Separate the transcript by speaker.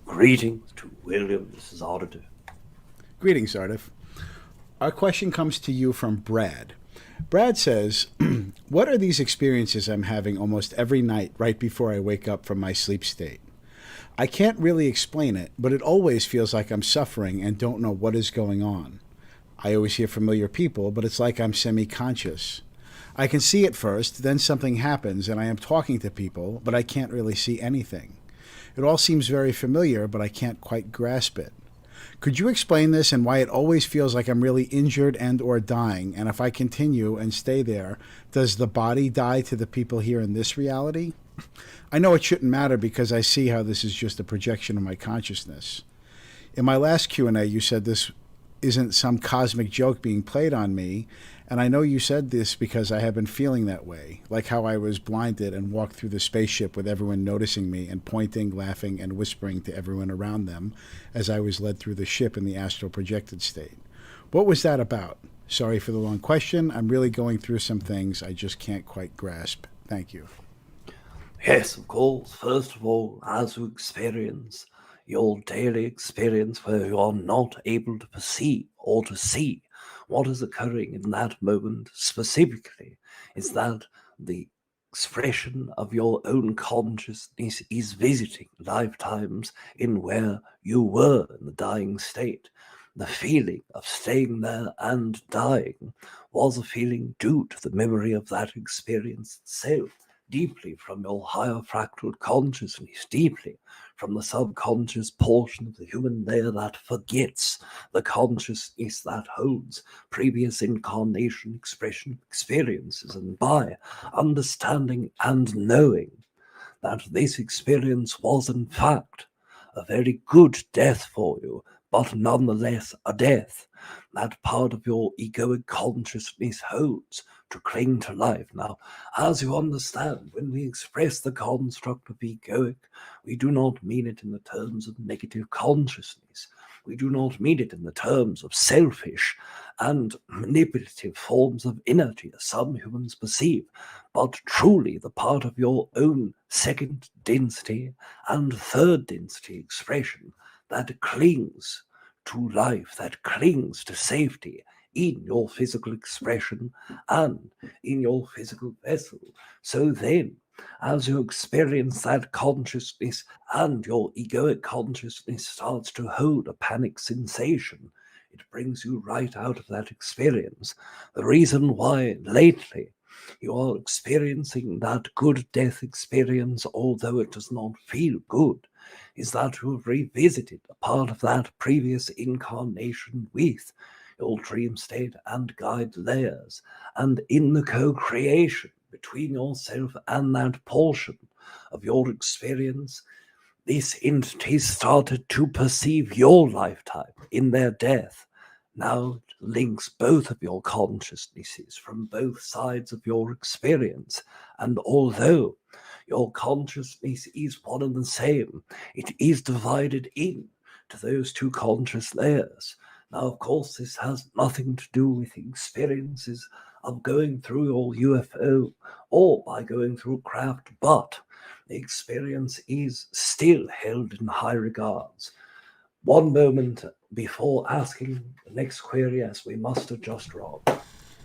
Speaker 1: Greetings to William. This is Aridif.
Speaker 2: Greetings, Aridif. Our question comes to you from Brad. Brad says, what are these experiences I'm having almost every night right before I wake up from my sleep state? I can't really explain it, but it always feels like I'm suffering and don't know what is going on. I always hear familiar people, but it's like I'm semi conscious. I can see it first, then something happens and I am talking to people, but I can't really see anything. It all seems very familiar, but I can't quite grasp it. Could you explain this and why it always feels like I'm really injured and or dying? And if I continue and stay there, does the body die to the people here in this reality? I know it shouldn't matter because I see how this is just a projection of my consciousness. In my last Q&A, you said this isn't some cosmic joke being played on me, and I know you said this because I have been feeling that way, like how I was blinded and walked through the spaceship with everyone noticing me and pointing, laughing, and whispering to everyone around them as I was led through the ship in the astral projected state. What was that about? Sorry for the long question. I'm really going through some things I just can't quite grasp. Thank you.
Speaker 1: Yes, of course. First of all, as you experience your daily experience where you are not able to perceive or to see what is occurring in that moment specifically, is that the expression of your own consciousness is visiting lifetimes in where you were in the dying state. The feeling of staying there and dying was a feeling due to the memory of that experience itself, deeply from your higher fractal consciousness, deeply from the subconscious portion of the human layer that forgets the consciousness that holds previous incarnation expression experiences. And by understanding and knowing that this experience was in fact a very good death for you, but nonetheless a death that part of your egoic consciousness holds to cling to life. Now, as you understand, when we express the construct of egoic, we do not mean it in the terms of negative consciousness. We do not mean it in the terms of selfish and manipulative forms of energy, as some humans perceive, but truly the part of your own second density and third density expression that clings to life, that clings to safety in your physical expression and in your physical vessel. So then, as you experience that consciousness and your egoic consciousness starts to hold a panic sensation, it brings you right out of that experience. The reason why lately you are experiencing that good death experience, although it does not feel good, is that you have revisited a part of that previous incarnation with your dream state and guide layers, and in the co creation between yourself and that portion of your experience, these entities started to perceive your lifetime in their death. Now it links both of your consciousnesses from both sides of your experience. And although your consciousness is one and the same, it is divided in to those two conscious layers. Now, of course, this has nothing to do with experiences of going through your UFO or by going through craft, but the experience is still held in high regards. One moment before asking the next query, as we must adjust, Rob.